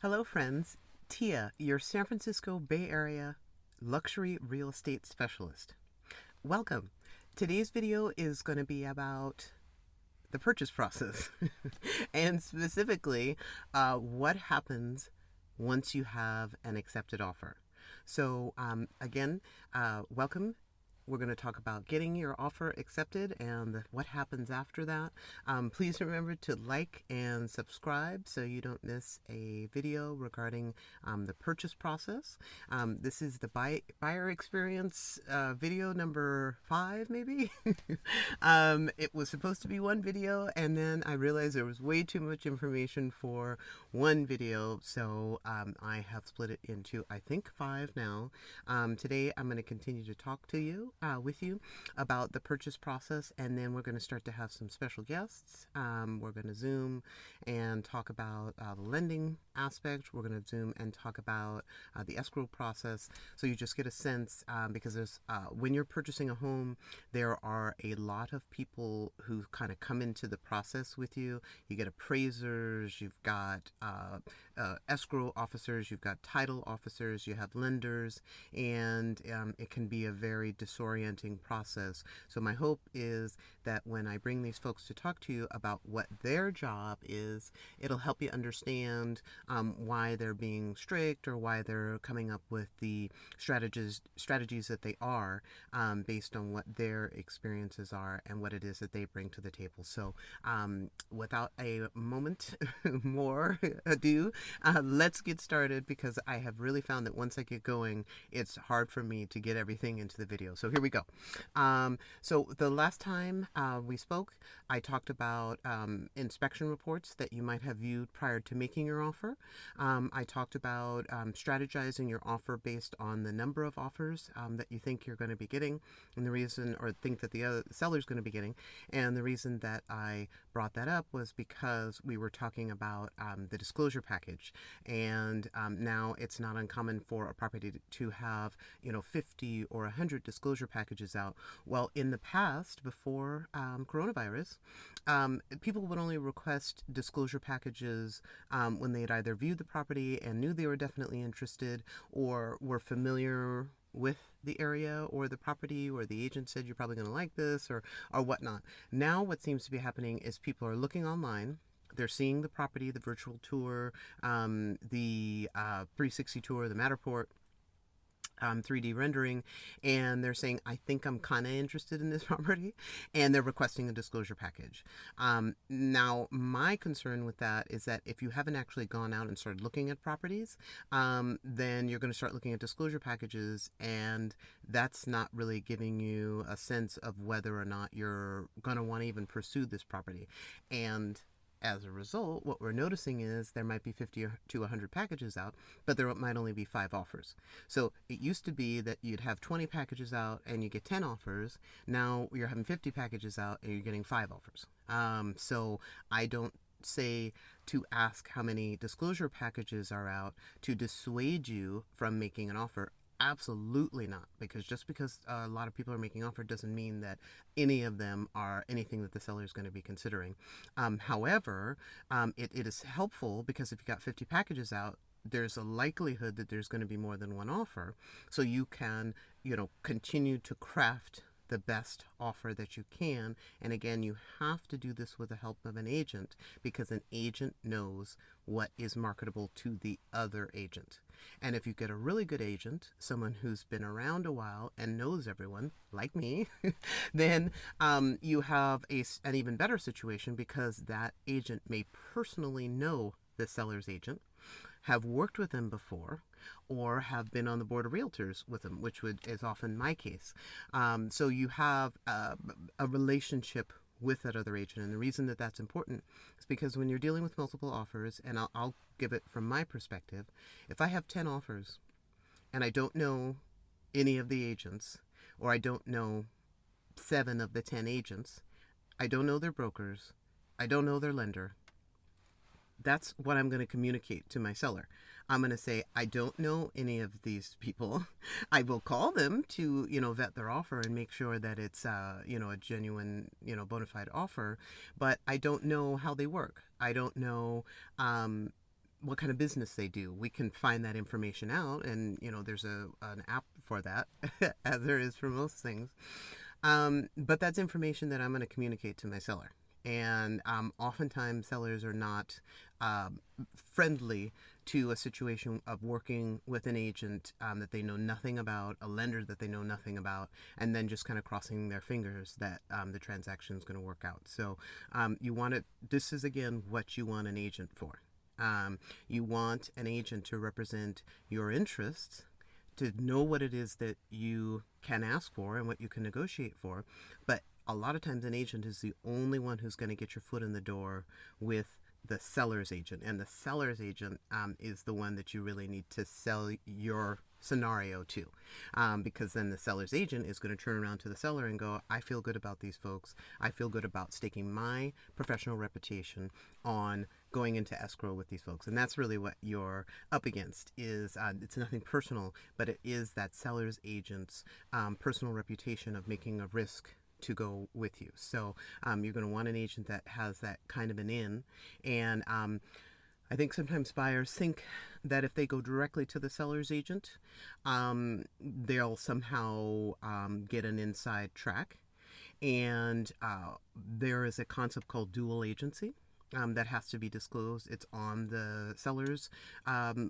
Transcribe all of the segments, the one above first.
Hello, friends. Tia, your San Francisco Bay Area luxury real estate specialist. Welcome. Today's video is going to be about the purchase process and specifically what happens once you have an accepted offer. So, again, welcome. We're going to talk about getting your offer accepted and what happens after that. Please remember to like and subscribe so you don't miss a video regarding the purchase process. This is the buyer experience video number 5, maybe. It was supposed to be one video, and then I realized there was way too much information for one video, so I have split it into, I think, 5 now. Today, I'm going to continue to talk to you with you about the purchase process, and then we're going to start to have some special guests. We're going to Zoom and talk about the lending aspect. We're going to Zoom and talk about the escrow process, so you just get a sense because there's when you're purchasing a home, there are a lot of people who kind of come into the process with you. You get appraisers, you've got escrow officers, you've got title officers, you have lenders, and it can be a very disorienting process. So my hope is that when I bring these folks to talk to you about what their job is, it'll help you understand why they're being strict or why they're coming up with the strategies that they are based on what their experiences are and what it is that they bring to the table. So without a moment more ado, let's get started, because I have really found that once I get going, it's hard for me to get everything into the video. So here we go. So the last time we spoke, I talked about inspection reports that you might have viewed prior to making your offer. I talked about strategizing your offer based on the number of offers that you think you're going to be getting, and the reason, or think that the other seller's going to be getting. And the reason that I brought that up was because we were talking about the disclosure package, and now it's not uncommon for a property to have 50 or 100 disclosure packages out. Well, in the past, before coronavirus, people would only request disclosure packages when they had either viewed the property and knew they were definitely interested, or were familiar with the area or the property, or the agent said you're probably going to like this, or whatnot. Now what seems to be happening is people are looking online. They're seeing the property, the virtual tour, the 360 tour, the Matterport, 3D rendering, and they're saying, I think I'm kind of interested in this property, and they're requesting a disclosure package. Now, my concern with that is that if you haven't actually gone out and started looking at properties, then you're going to start looking at disclosure packages, and that's not really giving you a sense of whether or not you're going to want to even pursue this property. And as a result, what we're noticing is there might be 50 to 100 packages out, but there might only be 5 offers. So it used to be that you'd have 20 packages out and you get 10 offers. Now you're having 50 packages out and you're getting 5 offers. So I don't say to ask how many disclosure packages are out to dissuade you from making an offer. Absolutely not, because just because a lot of people are making offer doesn't mean that any of them are anything that the seller is going to be considering. However, it is helpful because if you got 50 packages out, there's a likelihood that there's going to be more than one offer, so you can continue to craft the best offer that you can. And again, you have to do this with the help of an agent, because an agent knows what is marketable to the other agent. And if you get a really good agent, someone who's been around a while and knows everyone, like me, then you have an even better situation, because that agent may personally know the seller's agent, have worked with them before, or have been on the board of realtors with them, which is often my case. So you have a relationship with that other agent. And the reason that that's important is because when you're dealing with multiple offers, and I'll give it from my perspective, if I have 10 offers and I don't know any of the agents, or I don't know 7 of the 10 agents, I don't know their brokers, I don't know their lender, that's what I'm going to communicate to my seller. I'm going to say, I don't know any of these people. I will call them to, vet their offer and make sure that it's, a genuine, bona fide offer, but I don't know how they work. I don't know what kind of business they do. We can find that information out, and there's an app for that, as there is for most things. But that's information that I'm going to communicate to my seller. And oftentimes sellers are not um, friendly to a situation of working with an agent that they know nothing about, a lender that they know nothing about, and then just kind of crossing their fingers that the transaction is going to work out. So you want it. This is again what you want an agent for. You want an agent to represent your interests, to know what it is that you can ask for and what you can negotiate for. But a lot of times, an agent is the only one who's going to get your foot in the door with the seller's agent. And the seller's agent is the one that you really need to sell your scenario to, because then the seller's agent is going to turn around to the seller and go, I feel good about these folks. I feel good about staking my professional reputation on going into escrow with these folks. And that's really what you're up against. Is it's nothing personal, but it is that seller's agent's personal reputation of making a risk to go with you. So you're going to want an agent that has that kind of an in. And I think sometimes buyers think that if they go directly to the seller's agent, they'll somehow get an inside track. And there is a concept called dual agency. That has to be disclosed. It's on the seller's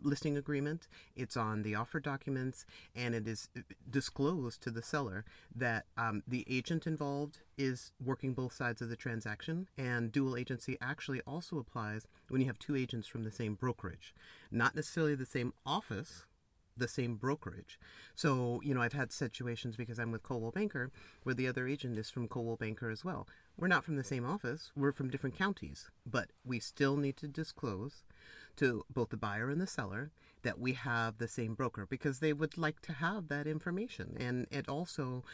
listing agreement. It's on the offer documents, and it is disclosed to the seller that the agent involved is working both sides of the transaction. And dual agency actually also applies when you have two agents from the same brokerage, not necessarily the same office, the same brokerage. So, I've had situations, because I'm with Coldwell Banker, where the other agent is from Coldwell Banker as well. We're not from the same office, we're from different counties, but we still need to disclose to both the buyer and the seller that we have the same broker, because they would like to have that information. And it also,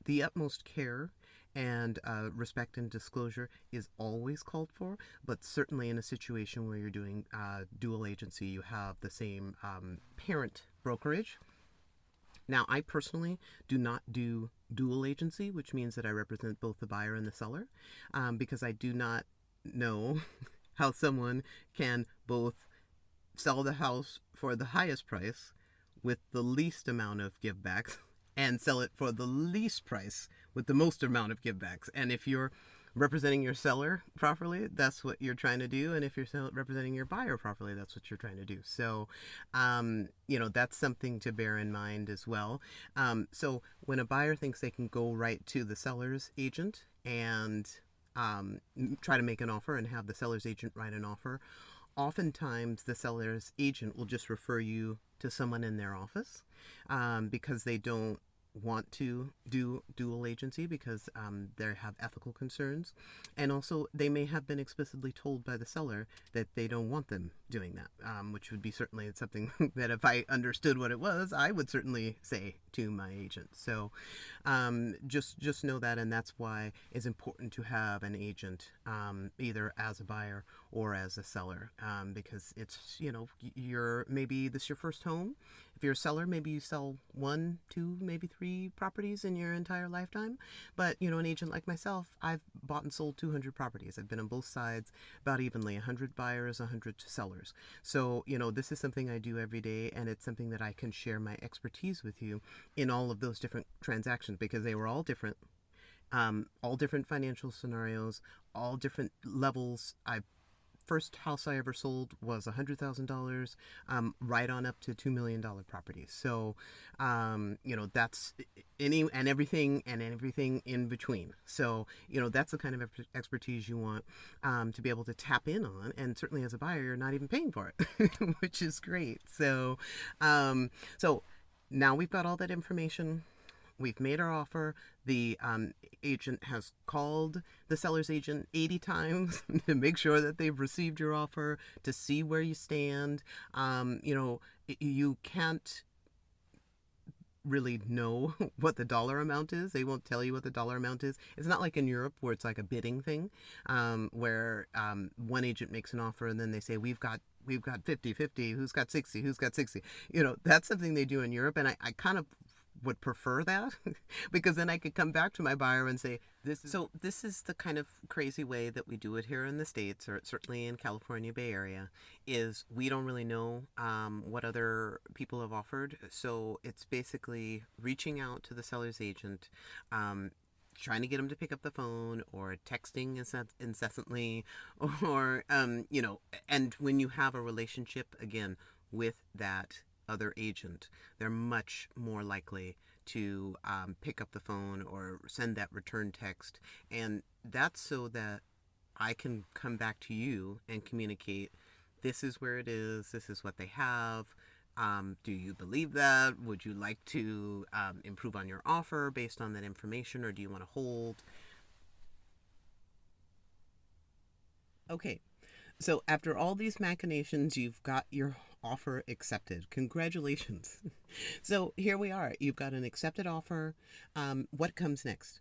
the utmost care and respect and disclosure is always called for, but certainly in a situation where you're doing dual agency, you have the same parent brokerage. Now, I personally do not do dual agency, which means that I represent both the buyer and the seller, because I do not know how someone can both sell the house for the highest price with the least amount of givebacks and sell it for the least price with the most amount of givebacks. And if you're representing your seller properly, that's what you're trying to do. And if you're representing your buyer properly, that's what you're trying to do. So, that's something to bear in mind as well. So when a buyer thinks they can go right to the seller's agent and try to make an offer and have the seller's agent write an offer, oftentimes the seller's agent will just refer you to someone in their office, because they don't want to do dual agency, because they have ethical concerns, and also they may have been explicitly told by the seller that they don't want them doing that, which would be certainly something that if I understood what it was, I would certainly say to my agent. So just know that, and that's why it's important to have an agent, either as a buyer or as a seller, because it's, maybe this is your first home. If you're a seller, maybe you sell 1, 2, maybe 3 properties in your entire lifetime. But, an agent like myself, I've bought and sold 200 properties. I've been on both sides about evenly, 100 buyers, 100 sellers. So, this is something I do every day, and it's something that I can share my expertise with you in all of those different transactions, because they were all different financial scenarios, all different levels. First house I ever sold was $100,000, right on up to $2 million properties. So, that's everything in between. So, that's the kind of expertise you want to be able to tap in on. And certainly as a buyer, you're not even paying for it, which is great. So, so now we've got all that information. We've made our offer. The agent has called the seller's agent 80 times to make sure that they've received your offer, to see where you stand. You can't really know what the dollar amount is. They won't tell you what the dollar amount is. It's not like in Europe where it's like a bidding thing, where one agent makes an offer and then they say, we've got 50-50, who's got 60, who's got 60. That's something they do in Europe, and I kind of would prefer that because then I could come back to my buyer and say, this is the kind of crazy way that we do it here in the States, or certainly in California Bay Area, is we don't really know what other people have offered. So it's basically reaching out to the seller's agent, trying to get them to pick up the phone, or texting incessantly, or and when you have a relationship again with that other agent, they're much more likely to pick up the phone or send that return text. And that's so that I can come back to you and communicate, this is where it is, this is what they have. Do you believe that? Would you like to improve on your offer based on that information, or do you want to hold? Okay, so after all these machinations, you've got your offer accepted. Congratulations. So here we are. You've got an accepted offer. What comes next?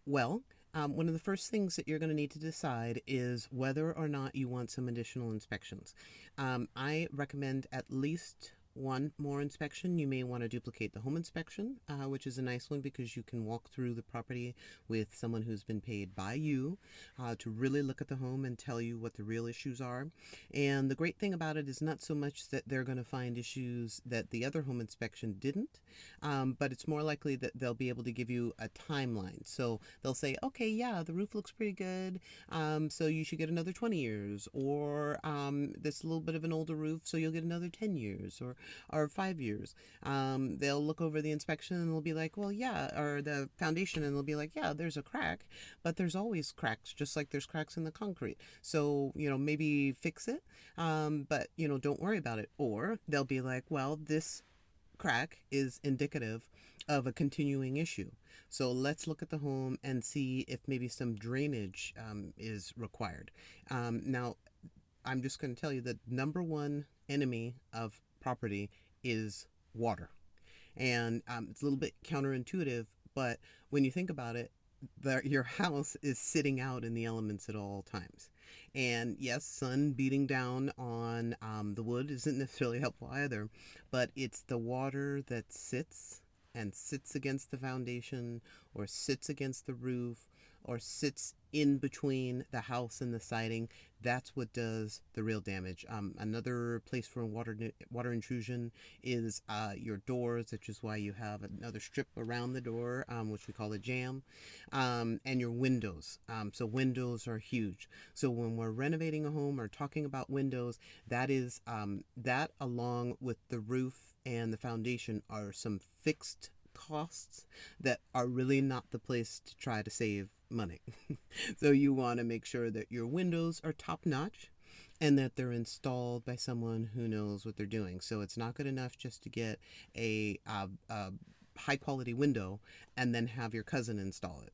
Well, one of the first things that you're going to need to decide is whether or not you want some additional inspections. I recommend at least one more inspection. You may want to duplicate the home inspection, which is a nice one because you can walk through the property with someone who's been paid by you to really look at the home and tell you what the real issues are. And the great thing about it is not so much that they're going to find issues that the other home inspection didn't, but it's more likely that they'll be able to give you a timeline. So they'll say, okay, yeah, the roof looks pretty good, so you should get another 20 years, or this little bit of an older roof, so you'll get another 10 years, or 5 years. They'll look over the inspection and they'll be like, well, yeah, or the foundation, and they'll be like, yeah, there's a crack, but there's always cracks, just like there's cracks in the concrete. So, maybe fix it, but, don't worry about it. Or they'll be like, well, this crack is indicative of a continuing issue. So let's look at the home and see if maybe some drainage is required. Now, I'm just going to tell you that number one enemy of property is water. And it's a little bit counterintuitive, but when you think about it, your house is sitting out in the elements at all times. And yes, sun beating down on the wood isn't necessarily helpful either, but it's the water that sits against the foundation, or sits against the roof, or sits in between the house and the siding. That's what does the real damage. Another place for water intrusion is your doors, which is why you have another strip around the door, which we call a jamb, and your windows. So windows are huge. So when we're renovating a home or talking about windows, that is that, along with the roof and the foundation, are some fixed costs that are really not the place to try to save money. So you want to make sure that your windows are top notch and that they're installed by someone who knows what they're doing. So it's not good enough just to get a high quality window and then have your cousin install it.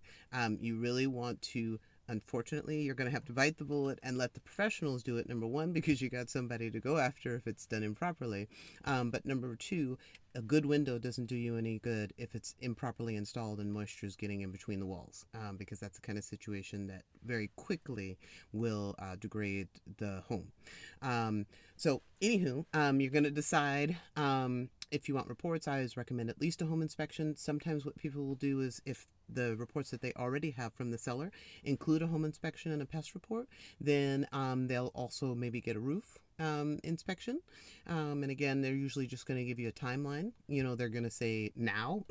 You really want to, unfortunately, you're going to have to bite the bullet and let the professionals do it, number one, because you got somebody to go after if it's done improperly. But number two, a good window doesn't do you any good if it's improperly installed and moisture is getting in between the walls, because that's the kind of situation that very quickly will degrade the home. So anywho, you're going to decide if you want reports. I always recommend at least a home inspection. Sometimes what people will do is, if the reports that they already have from the seller include a home inspection and a pest report, then they'll also maybe get a roof inspection. And again, they're usually just going to give you a timeline. They're going to say now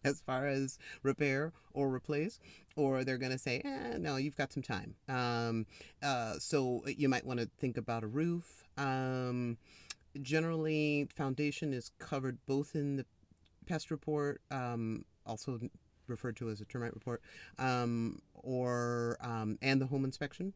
as far as repair or replace, or they're going to say, no, you've got some time. So you might want to think about a roof. Generally, foundation is covered both in the pest report, also referred to as a termite report, or and the home inspection.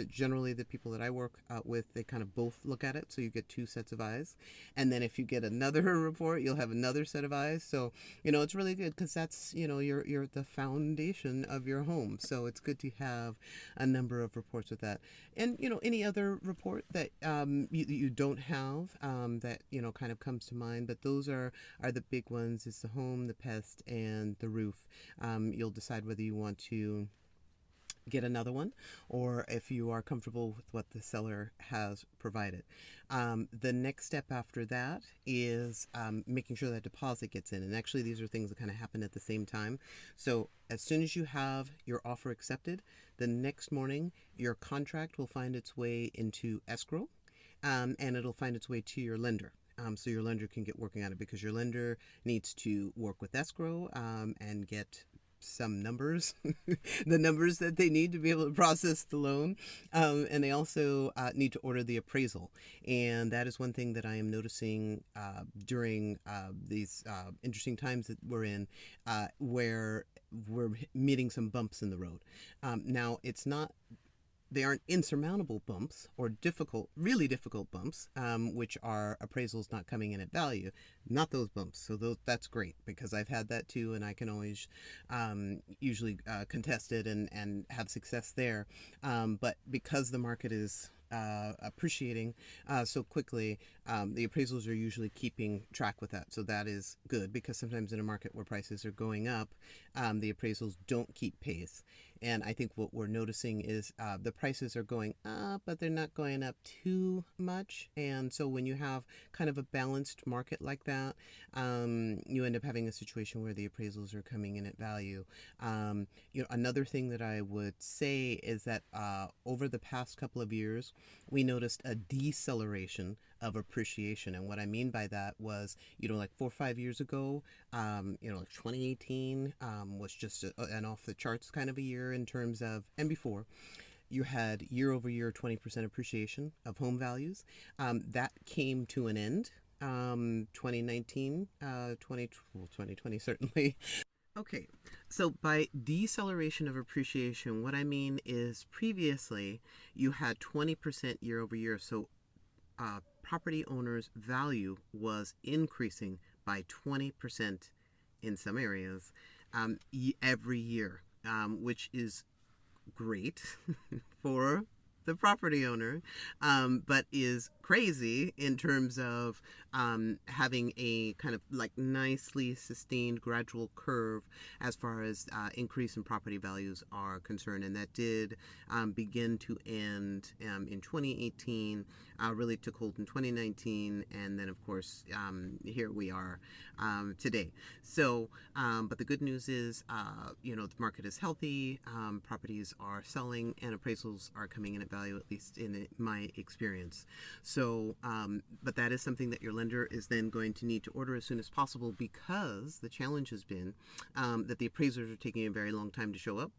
Generally, the people that I work with, they kind of both look at it, so you get two sets of eyes. And then if you get another report, you'll have another set of eyes. So it's really good, because that's you're the foundation of your home. So it's good to have a number of reports with that. And any other report that you don't have that kind of comes to mind, but those are the big ones: is the home, the pest, and the roof. You'll decide whether you want to get another one, or if you are comfortable with what the seller has provided. The next step after that is making sure that deposit gets in. And actually, these are things that kind of happen at the same time. So as soon as you have your offer accepted, the next morning, your contract will find its way into escrow, and it'll find its way to your lender. So your lender can get working on it, because your lender needs to work with escrow and get some numbers, the numbers that they need to be able to process the loan. And they also need to order the appraisal. And that is one thing that I am noticing during these interesting times that we're in, where we're meeting some bumps in the road. Now, they aren't insurmountable bumps or really difficult bumps, which are appraisals not coming in at value. Not those bumps. So that's great, because I've had that too, and I can always usually contest it and have success there. But because the market is appreciating so quickly, the appraisals are usually keeping track with that. So that is good, because sometimes in a market where prices are going up, the appraisals don't keep pace. And I think what we're noticing is the prices are going up, but they're not going up too much. And so when you have kind of a balanced market like that, you end up having a situation where the appraisals are coming in at value. Another thing that I would say is that over the past couple of years, we noticed a deceleration of appreciation. And what I mean by that was, like 4 or 5 years ago, like 2018 was just an off the charts kind of a year in terms of, and before, you had year over year 20% appreciation of home values. That came to an end 2019, 2020 certainly. Okay, so by deceleration of appreciation, what I mean is previously you had 20% year over year. So property owners' value was increasing by 20% in some areas every year, which is great for the property owner, but is crazy in terms of having a kind of like nicely sustained gradual curve as far as increase in property values are concerned. And that did begin to end in 2018, really took hold in 2019, and then of course here we are today. So, but the good news is, the market is healthy, properties are selling, and appraisals are coming in at value, at least in my experience. So, but that is something that your lender is then going to need to order as soon as possible, because the challenge has been that the appraisers are taking a very long time to show up,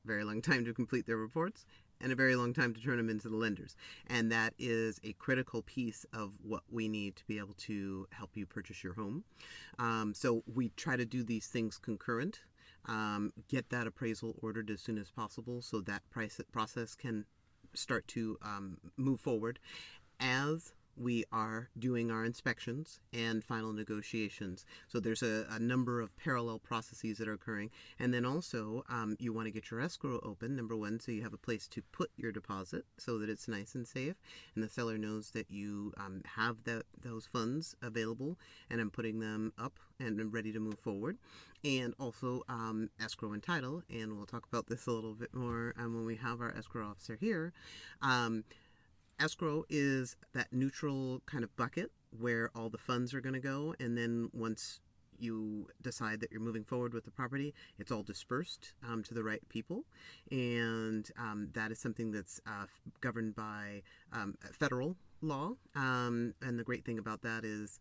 very long time to complete their reports, and a very long time to turn them into the lenders. And that is a critical piece of what we need to be able to help you purchase your home. So we try to do these things concurrent. Get that appraisal ordered as soon as possible, so that process can start to move forward as we are doing our inspections and final negotiations. So there's a number of parallel processes that are occurring. And then also you want to get your escrow open, number one, so you have a place to put your deposit so that it's nice and safe, and the seller knows that you have those funds available and I'm putting them up and I'm ready to move forward. And also escrow and title, and we'll talk about this a little bit more when we have our escrow officer here. Escrow is that neutral kind of bucket where all the funds are going to go, and then once you decide that you're moving forward with the property, it's all dispersed to the right people, and that is something that's governed by federal law. And the great thing about that is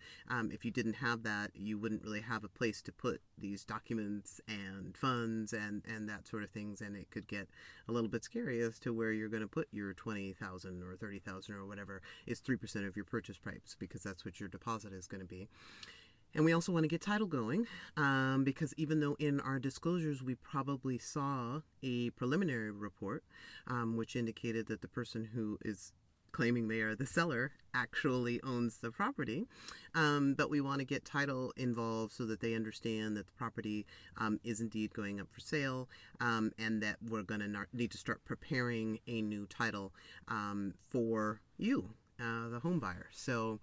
if you didn't have that, you wouldn't really have a place to put these documents and funds and that sort of things, and it could get a little bit scary as to where you're going to put your $20,000 or $30,000 or whatever is 3% of your purchase price, because that's what your deposit is going to be. And we also want to get title going, because even though in our disclosures we probably saw a preliminary report which indicated that the person who is claiming they are the seller actually owns the property, but we want to get title involved so that they understand that the property is indeed going up for sale, and that we're going to need to start preparing a new title for you. the home buyer. So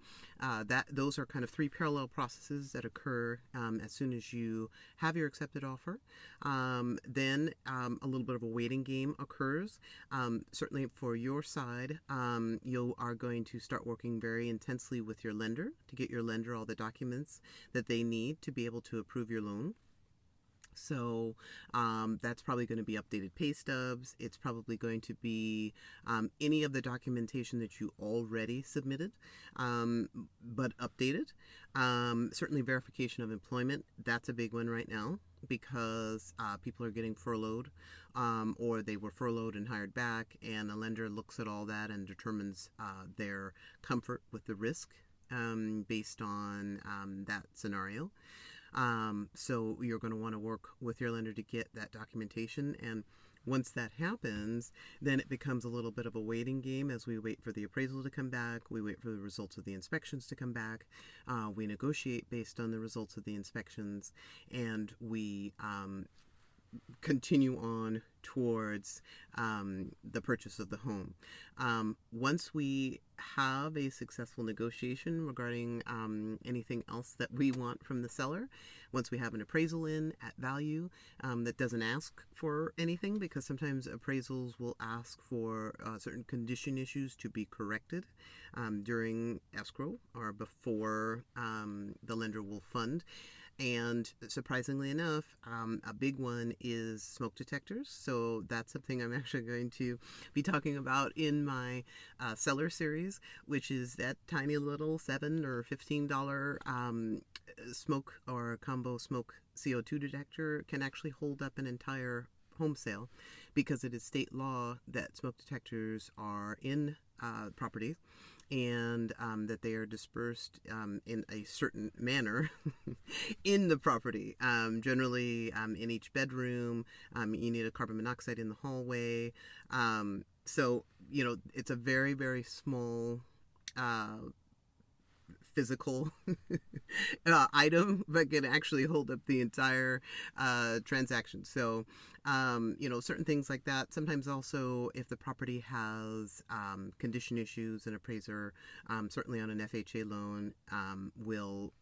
those are kind of three parallel processes that occur as soon as you have your accepted offer. Then a little bit of a waiting game occurs. Certainly for your side, you are going to start working very intensely with your lender to get your lender all the documents that they need to be able to approve your loan. So that's probably going to be updated pay stubs. It's probably going to be any of the documentation that you already submitted, but updated. Certainly verification of employment. That's a big one right now because people are getting furloughed or they were furloughed and hired back, and the lender looks at all that and determines their comfort with the risk based on that scenario. So you're going to want to work with your lender to get that documentation, and once that happens, then it becomes a little bit of a waiting game as we wait for the appraisal to come back, we wait for the results of the inspections to come back, we negotiate based on the results of the inspections, and we continue on towards the purchase of the home. Once we have a successful negotiation regarding anything else that we want from the seller, once we have an appraisal in at value that doesn't ask for anything, because sometimes appraisals will ask for certain condition issues to be corrected during escrow or before the lender will fund. And surprisingly enough, a big one is smoke detectors. So that's something I'm actually going to be talking about in my seller series, which is that tiny little $7 or $15 smoke or combo smoke CO2 detector can actually hold up an entire home sale, because it is state law that smoke detectors are in properties, and that they are dispersed in a certain manner in the property. Generally, in each bedroom, you need a carbon monoxide in the hallway. So, it's a very, very small physical item, but can actually hold up the entire transaction. So, certain things like that. Sometimes also, if the property has condition issues, an appraiser, certainly on an FHA loan, will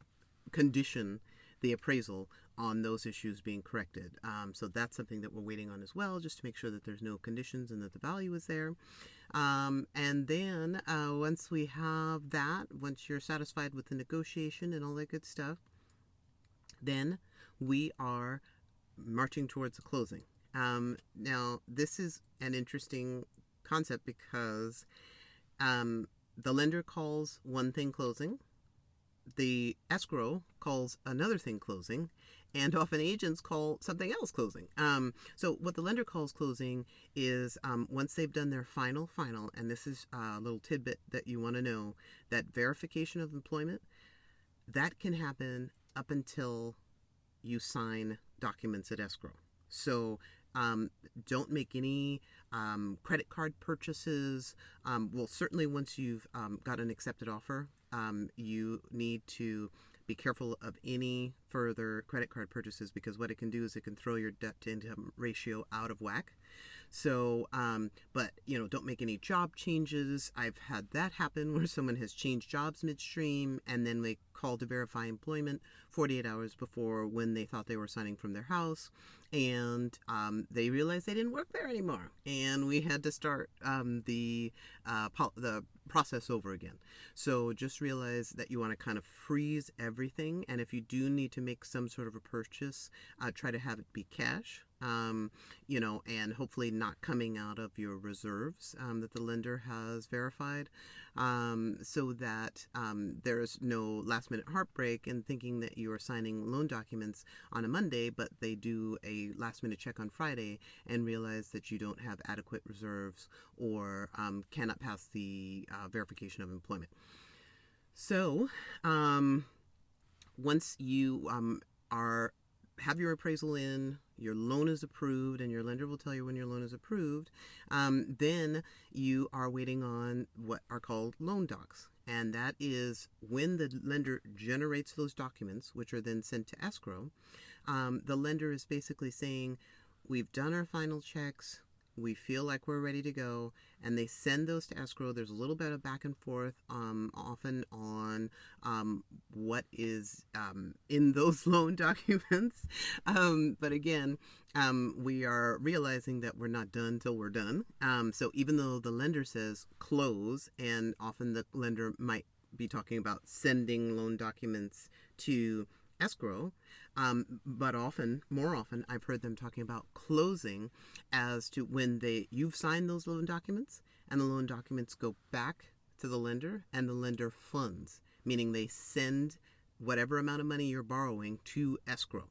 condition the appraisal on those issues being corrected. So that's something that we're waiting on as well, just to make sure that there's no conditions and that the value is there. And then once we have that, once you're satisfied with the negotiation and all that good stuff, then we are marching towards a closing. Now, this is an interesting concept because the lender calls one thing closing, the escrow calls another thing closing, and often agents call something else closing. So what the lender calls closing is once they've done their final, and this is a little tidbit that you want to know, that verification of employment, that can happen up until you sign documents at escrow. So don't make any credit card purchases. Well, certainly once you've got an accepted offer, you need to be careful of any further credit card purchases, because what it can do is it can throw your debt to income ratio out of whack. So, but don't make any job changes. I've had that happen where someone has changed jobs midstream and then they call to verify employment 48 hours before when they thought they were signing from their house, and they realized they didn't work there anymore, and we had to start the process over again. So just realize that you want to kind of freeze everything, and if you do need to make some sort of a purchase, try to have it be cash. And hopefully not coming out of your reserves that the lender has verified, so that there's no last minute heartbreak and thinking that you are signing loan documents on a Monday, but they do a last minute check on Friday and realize that you don't have adequate reserves or cannot pass the verification of employment. So once you have your appraisal in, your loan is approved, and your lender will tell you when your loan is approved, then you are waiting on what are called loan docs. And that is when the lender generates those documents, which are then sent to escrow. The lender is basically saying, we've done our final checks, we feel like we're ready to go, and they send those to escrow. There's a little bit of back and forth, often on what is in those loan documents. But again, we are realizing that we're not done till we're done. So even though the lender says close, and often the lender might be talking about sending loan documents to escrow, but more often, I've heard them talking about closing as to when you've signed those loan documents, and the loan documents go back to the lender, and the lender funds, meaning they send whatever amount of money you're borrowing to escrow.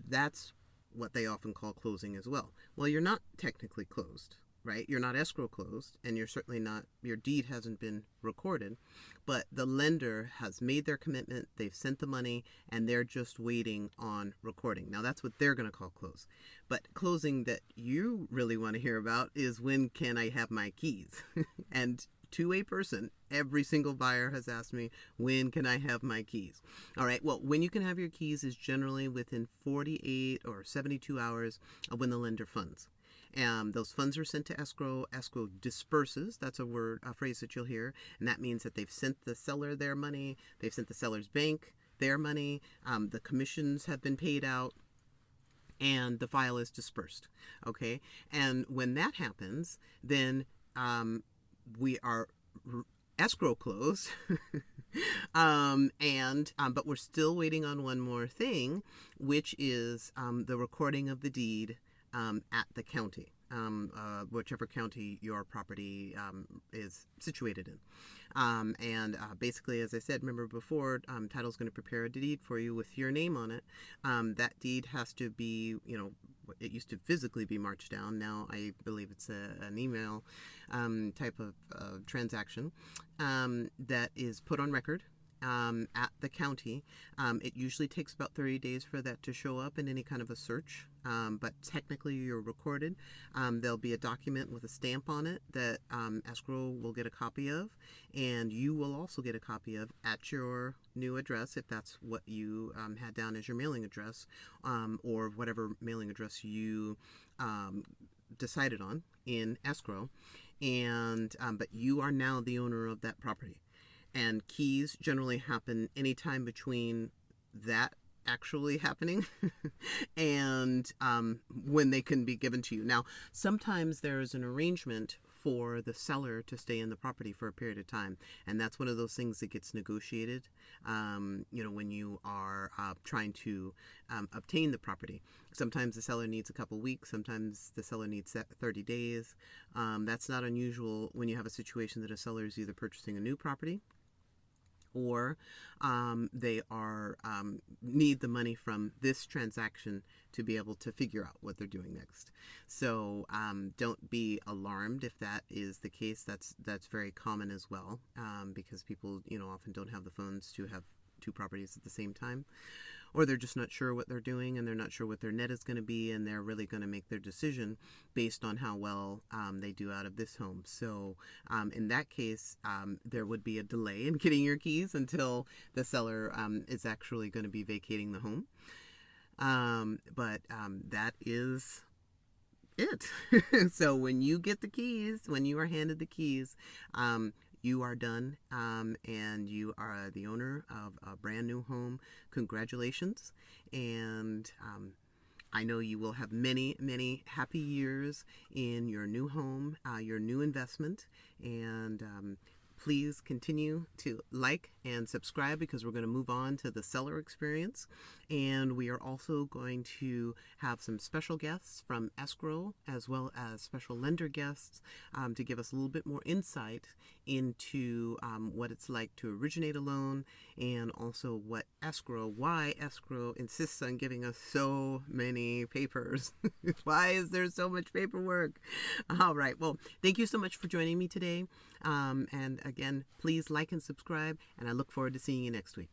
That's what they often call closing as well. Well, you're not technically closed, right? You're not escrow closed, and you're certainly not, your deed hasn't been recorded, but the lender has made their commitment, they've sent the money, and they're just waiting on recording. Now that's what they're going to call close. But closing that you really want to hear about is, when can I have my keys? And to a person, every single buyer has asked me, when can I have my keys? All right, well, when you can have your keys is generally within 48 or 72 hours of when the lender funds. Those funds are sent to escrow. Escrow disperses. That's a phrase that you'll hear. And that means that they've sent the seller their money. They've sent the seller's bank their money. The commissions have been paid out, and the file is dispersed. Okay. And when that happens, then we are escrow closed. But we're still waiting on one more thing, which is the recording of the deed at the county, whichever county your property is situated in. Basically, as I said, remember before, title's going to prepare a deed for you with your name on it. That deed has to be, it used to physically be marched down. Now I believe it's an email type of transaction that is put on record at the county. It usually takes about 30 days for that to show up in any kind of a search, but technically you're recorded. There'll be a document with a stamp on it that escrow will get a copy of, and you will also get a copy of at your new address, if that's what you had down as your mailing address, or whatever mailing address you decided on in escrow. And but you are now the owner of that property. And keys generally happen anytime between that actually happening and when they can be given to you. Now, sometimes there is an arrangement for the seller to stay in the property for a period of time, and that's one of those things that gets negotiated when you are trying to obtain the property. Sometimes the seller needs a couple weeks, sometimes the seller needs 30 days. That's not unusual when you have a situation that a seller is either purchasing a new property, or they are need the money from this transaction to be able to figure out what they're doing next. So don't be alarmed if that is the case. That's very common as well, because people often don't have the funds to have two properties at the same time, or they're just not sure what they're doing, and they're not sure what their net is going to be, and they're really going to make their decision based on how well they do out of this home. So in that case, there would be a delay in getting your keys until the seller is actually going to be vacating the home. But that is it. So when you get the keys, when you are handed the keys, you are done, and you are the owner of a brand new home. Congratulations. And I know you will have many, many happy years in your new home, your new investment. And please continue to like and subscribe, because we're going to move on to the seller experience. And we are also going to have some special guests from escrow, as well as special lender guests, to give us a little bit more insight into what it's like to originate a loan, and also why escrow insists on giving us so many papers. Why is there so much paperwork? All right. Well, thank you so much for joining me today. And again, please like and subscribe, and I look forward to seeing you next week.